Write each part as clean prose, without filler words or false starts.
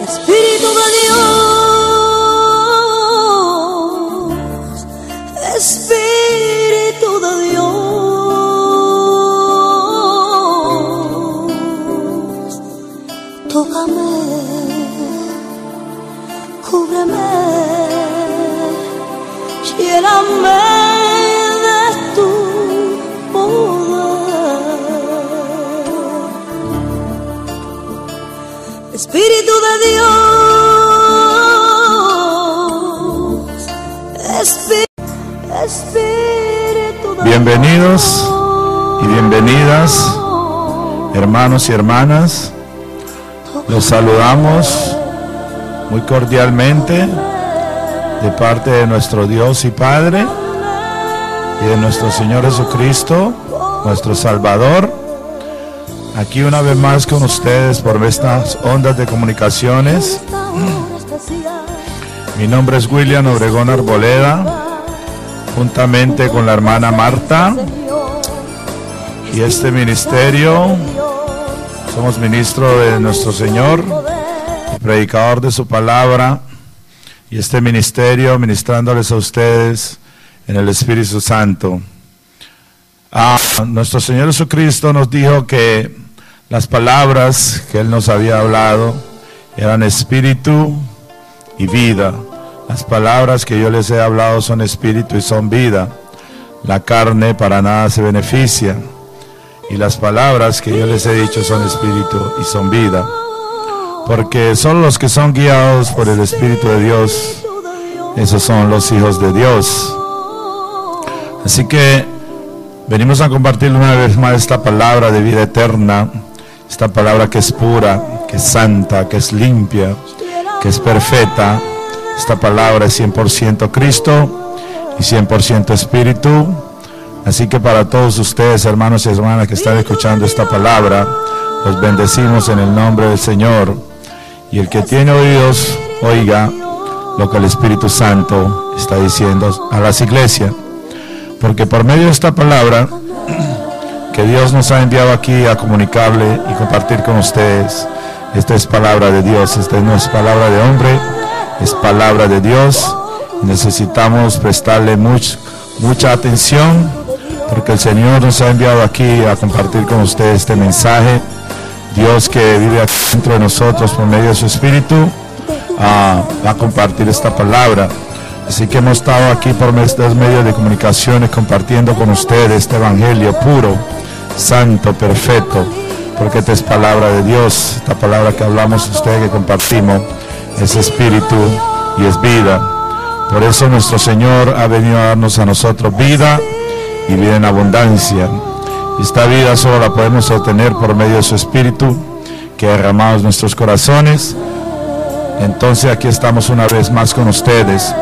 Espíritu de Dios, Espíritu de Dios, tócame, cúbreme, lléname de tu poder. Espíritu de Dios, Espíritu de Bienvenidos y bienvenidas, hermanos y hermanas. Los saludamos muy cordialmente de parte de nuestro Dios y Padre y de nuestro Señor Jesucristo, nuestro Salvador. Aquí una vez más con ustedes por estas ondas de comunicaciones. Mi nombre es William Obregón Arboleda, juntamente con la hermana Marta, y este ministerio, somos ministro de nuestro Señor y predicador de su palabra, y este ministerio ministrándoles a ustedes en el Espíritu Santo. Nuestro Señor Jesucristo nos dijo que las palabras que Él nos había hablado eran espíritu y vida. Las palabras que yo les he hablado son espíritu y son vida. La carne para nada se beneficia. Y las palabras que yo les he dicho son espíritu y son vida. Porque son los que son guiados por el Espíritu de Dios. Esos son los hijos de Dios. Así que venimos a compartir una vez más esta palabra de vida eterna. Esta palabra que es pura, que es santa, que es limpia, que es perfecta. Esta palabra es 100% Cristo y 100% Espíritu. Así que para todos ustedes, hermanos y hermanas que están escuchando esta palabra, los bendecimos en el nombre del Señor. Y el que tiene oídos, oiga lo que el Espíritu Santo está diciendo a las iglesias. Porque por medio de esta palabra que Dios nos ha enviado aquí a comunicarle y compartir con ustedes, esta es palabra de Dios, esta no es palabra de hombre, es palabra de Dios. Necesitamos prestarle mucha atención, porque el Señor nos ha enviado aquí a compartir con ustedes este mensaje. Dios, que vive aquí dentro de nosotros por medio de su Espíritu, va a compartir esta palabra. Así que hemos estado aquí por estos medios de comunicaciones compartiendo con ustedes este evangelio puro, santo, perfecto, porque esta es palabra de Dios. Esta palabra que hablamos ustedes, que compartimos, es espíritu y es vida. Por eso nuestro Señor ha venido a darnos a nosotros vida y vida en abundancia. Y esta vida solo la podemos obtener por medio de su Espíritu, que ha derramado en nuestros corazones. Entonces aquí estamos una vez más con ustedes.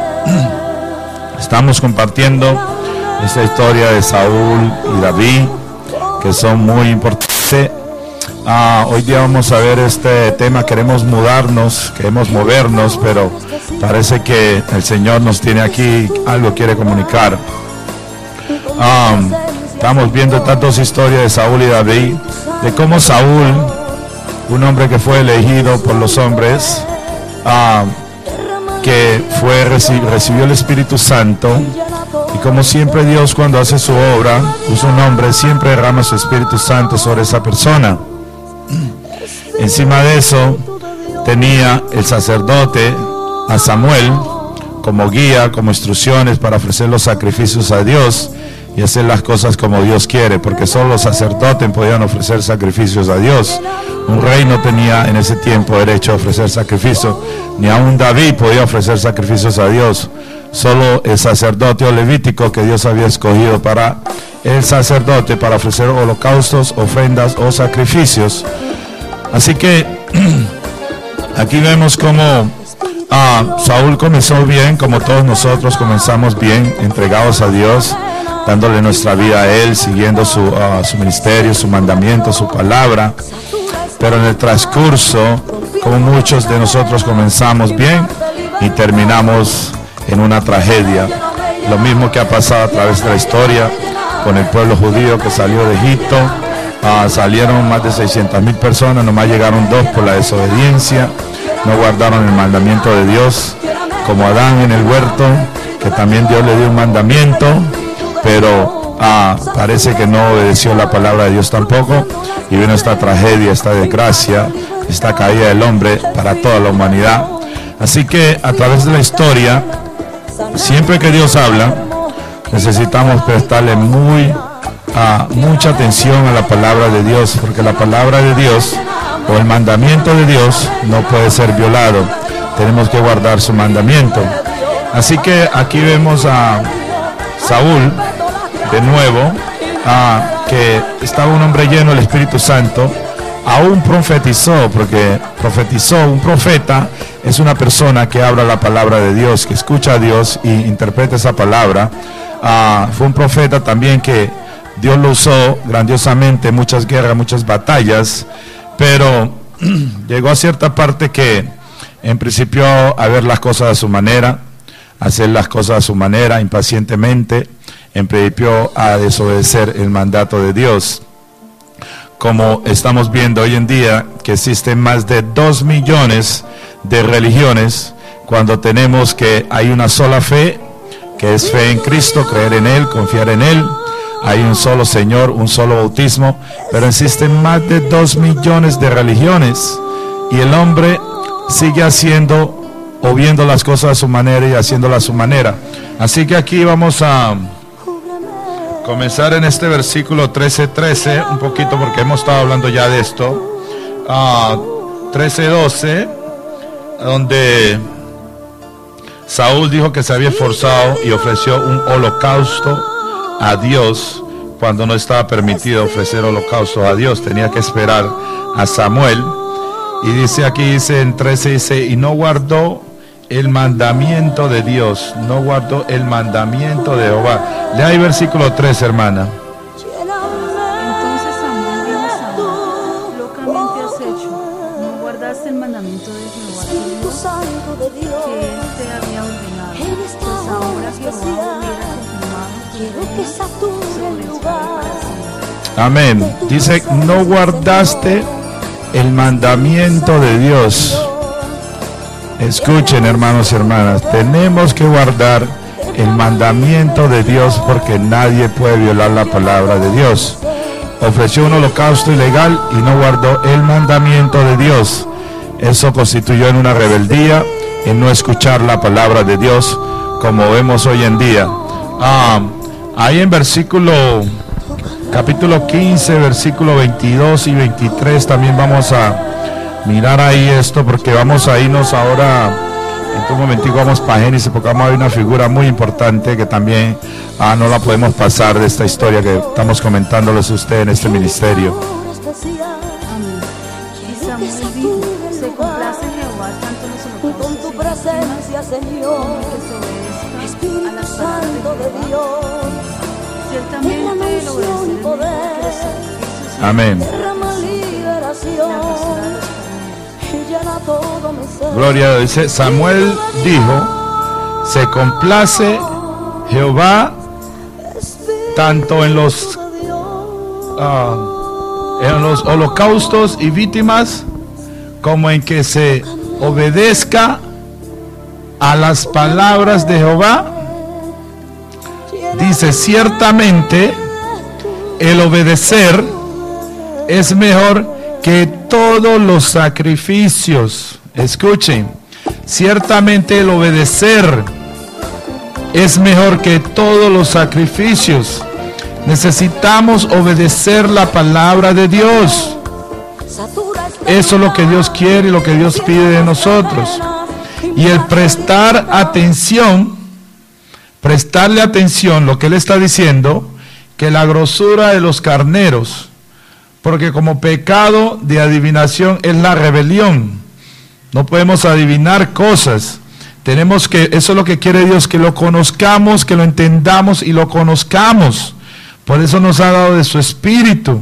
Estamos compartiendo esta historia de Saúl y David, que son muy importantes. Hoy día vamos a ver este tema. Queremos mudarnos, queremos movernos, pero parece que el Señor nos tiene aquí, algo quiere comunicar. Estamos viendo tantas historias de Saúl y David, de cómo Saúl, un hombre que fue elegido por los hombres, que recibió el Espíritu Santo, y como siempre Dios, cuando hace su obra, usa un hombre, siempre derrama su Espíritu Santo sobre esa persona. Encima de eso tenía el sacerdote a Samuel como guía, como instrucciones para ofrecer los sacrificios a Dios y hacer las cosas como Dios quiere, porque solo los sacerdotes podían ofrecer sacrificios a Dios. Un rey no tenía en ese tiempo derecho a ofrecer sacrificios, ni aun David podía ofrecer sacrificios a Dios. Solo el sacerdote o levítico que Dios había escogido para el sacerdote para ofrecer holocaustos, ofrendas o sacrificios. Así que aquí vemos cómo Saúl comenzó bien, como todos nosotros comenzamos bien, entregados a Dios, dándole nuestra vida a Él, siguiendo su ministerio, su mandamiento, su palabra. Pero en el transcurso, como muchos de nosotros comenzamos bien, y terminamos en una tragedia. Lo mismo que ha pasado a través de la historia con el pueblo judío que salió de Egipto. Salieron más de 600,000 personas, nomás llegaron 2 por la desobediencia, no guardaron el mandamiento de Dios, como Adán en el huerto, que también Dios le dio un mandamiento, pero parece que no obedeció la palabra de Dios tampoco, y vino esta tragedia, esta desgracia, esta caída del hombre para toda la humanidad. Así que a través de la historia, siempre que Dios habla, necesitamos prestarle mucha atención a la palabra de Dios, porque la palabra de Dios o el mandamiento de Dios no puede ser violado. Tenemos que guardar su mandamiento. Así que aquí vemos a Saúl de nuevo, que estaba un hombre lleno del Espíritu Santo. Aún profetizó, porque profetizó. Un profeta es una persona que habla la palabra de Dios, que escucha a Dios y interpreta esa palabra. Fue un profeta también que Dios lo usó grandiosamente en muchas guerras, muchas batallas, pero llegó a cierta parte que en principio a ver las cosas a su manera, hacer las cosas a su manera, impacientemente, en principio a desobedecer el mandato de Dios. Como estamos viendo hoy en día que existen más de 2 millones de religiones, cuando tenemos que hay una sola fe, que es fe en Cristo, creer en Él, confiar en Él. Hay un solo Señor, un solo bautismo, pero existen más de 2 millones de religiones y el hombre sigue haciendo o viendo las cosas a su manera y haciéndolas a su manera. Así que aquí vamos a comenzar en este versículo 13:13, un poquito porque hemos estado hablando ya de esto. 13:12, donde Saúl dijo que se había esforzado y ofreció un holocausto a Dios cuando no estaba permitido ofrecer holocaustos a Dios. Tenía que esperar a Samuel. Y dice aquí, en 13, dice, y no guardó el mandamiento de Dios, no guardó el mandamiento de Jehová. Lea el versículo 3, hermana. Entonces Samuel dijo a Saúl, locamente has hecho, no guardaste el mandamiento de Jehová tu Dios, que él te había ordenado, pues ahora Jehová hubiera confirmado sobre Israel para siempre. Amén. Dice, no guardaste el mandamiento de Dios. Escuchen, hermanos y hermanas, tenemos que guardar el mandamiento de Dios porque nadie puede violar la palabra de Dios. Ofreció un holocausto ilegal y no guardó el mandamiento de Dios. Eso constituyó en una rebeldía, en no escuchar la palabra de Dios, como vemos hoy en día. Ahí en capítulo 15, versículo 22 y 23, también vamos a mirar ahí esto, porque vamos a irnos ahora, en un momentico vamos para Génesis, porque vamos a ver una figura muy importante que también no la podemos pasar de esta historia que estamos comentándoles a usted en este ministerio. Amén. Y Samuel dijo, se complace Jehová tanto en los holocaustos con tu presencia, Señor, que se obedezca a las palabras de Jehová. derrama Ciertamente unción y el poder, Amén. derrama liberación y llena todo mi ser. Gloria a Dios. Dice, Samuel dijo, se complace Jehová tanto en los holocaustos y víctimas como en que se obedezca a las palabras de Jehová. Dice, ciertamente el obedecer es mejor que todos los sacrificios. Escuchen, ciertamente el obedecer es mejor que todos los sacrificios. Necesitamos obedecer la palabra de Dios. Eso es lo que Dios quiere y lo que Dios pide de nosotros. Y el prestar atención, prestarle atención, lo que Él está diciendo, que la grosura de los carneros, porque como pecado de adivinación es la rebelión. No podemos adivinar cosas. Tenemos que, eso es lo que quiere Dios, que lo conozcamos, que lo entendamos y lo conozcamos. Por eso nos ha dado de su Espíritu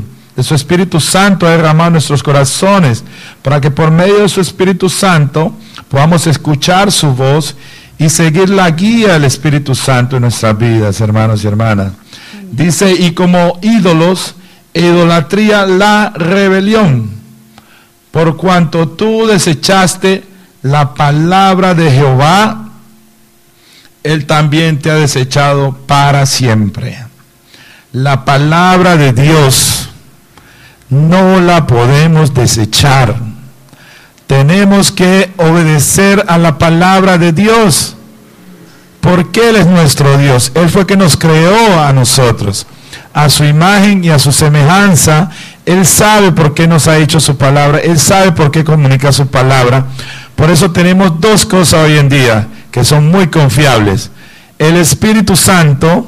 Santo ha derramado en nuestros corazones, para que por medio de su Espíritu Santo podamos escuchar su voz y seguir la guía del Espíritu Santo en nuestras vidas, hermanos y hermanas. Dice, y como ídolos, idolatría la rebelión, por cuanto tú desechaste la palabra de Jehová, Él también te ha desechado para siempre. La palabra de Dios no la podemos desechar. Tenemos que obedecer a la palabra de Dios, porque Él es nuestro Dios. Él fue que nos creó a nosotros, a su imagen y a su semejanza. Él sabe por qué nos ha hecho su palabra, Él sabe por qué comunica su palabra. Por eso tenemos dos cosas hoy en día que son muy confiables: el Espíritu Santo,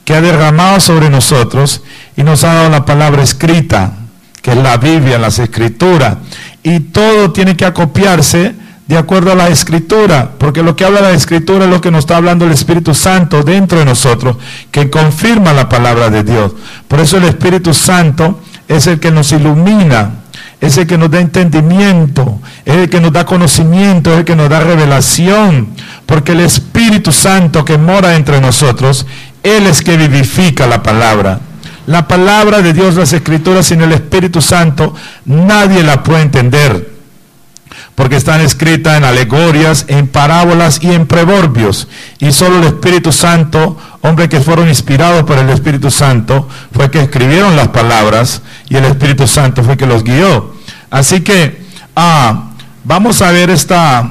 que ha derramado sobre nosotros y nos ha dado la palabra escrita, que es la Biblia, las Escrituras, y todo tiene que acopiarse de acuerdo a la Escritura, porque lo que habla la Escritura es lo que nos está hablando el Espíritu Santo dentro de nosotros, que confirma la palabra de Dios. Por eso el Espíritu Santo es el que nos ilumina, es el que nos da entendimiento, es el que nos da conocimiento, es el que nos da revelación, porque el Espíritu Santo que mora entre nosotros, Él es que vivifica la palabra. La palabra de Dios, las Escrituras, sin el Espíritu Santo, nadie la puede entender, porque están escritas en alegorias, en parábolas y en proverbios, y solo el Espíritu Santo, hombres que fueron inspirados por el Espíritu Santo, fue que escribieron las palabras, y el Espíritu Santo fue que los guió. Así que vamos a ver esta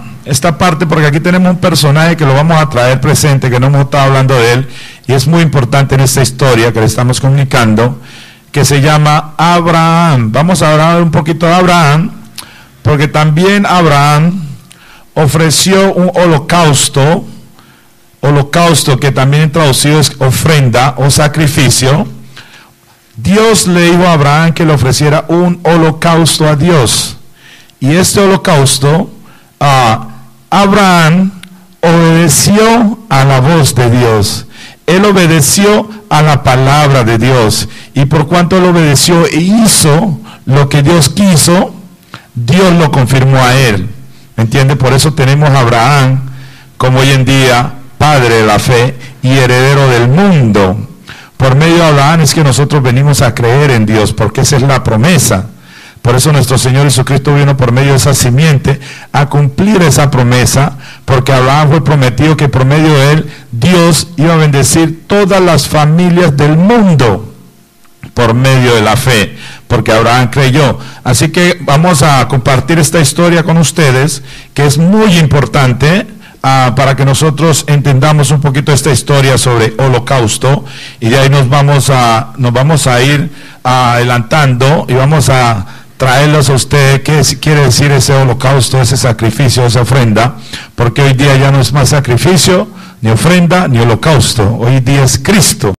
parte, porque aquí tenemos un personaje que lo vamos a traer presente, que no hemos estado hablando de él, y es muy importante en esta historia que le estamos comunicando, que se llama Abraham. Vamos a hablar un poquito de Abraham, porque también Abraham ofreció un holocausto que también traducido es ofrenda o sacrificio. Dios le dijo a Abraham que le ofreciera un holocausto a Dios, y este holocausto, Abraham obedeció a la voz de Dios. Él obedeció a la palabra de Dios, y por cuanto él obedeció e hizo lo que Dios quiso, Dios lo confirmó a él. ¿Me entiende? Por eso tenemos a Abraham como hoy en día padre de la fe y heredero del mundo. Por medio de Abraham es que nosotros venimos a creer en Dios, porque esa es la promesa. Por eso nuestro Señor Jesucristo vino por medio de esa simiente a cumplir esa promesa, porque Abraham fue prometido que por medio de él Dios iba a bendecir todas las familias del mundo por medio de la fe, porque Abraham creyó. Así que vamos a compartir esta historia con ustedes, que es muy importante para que nosotros entendamos un poquito esta historia sobre holocausto, y de ahí nos vamos a ir adelantando y vamos a traerlos a ustedes qué quiere decir ese holocausto, ese sacrificio, esa ofrenda, porque hoy día ya no es más sacrificio, ni ofrenda, ni holocausto. Hoy día es Cristo.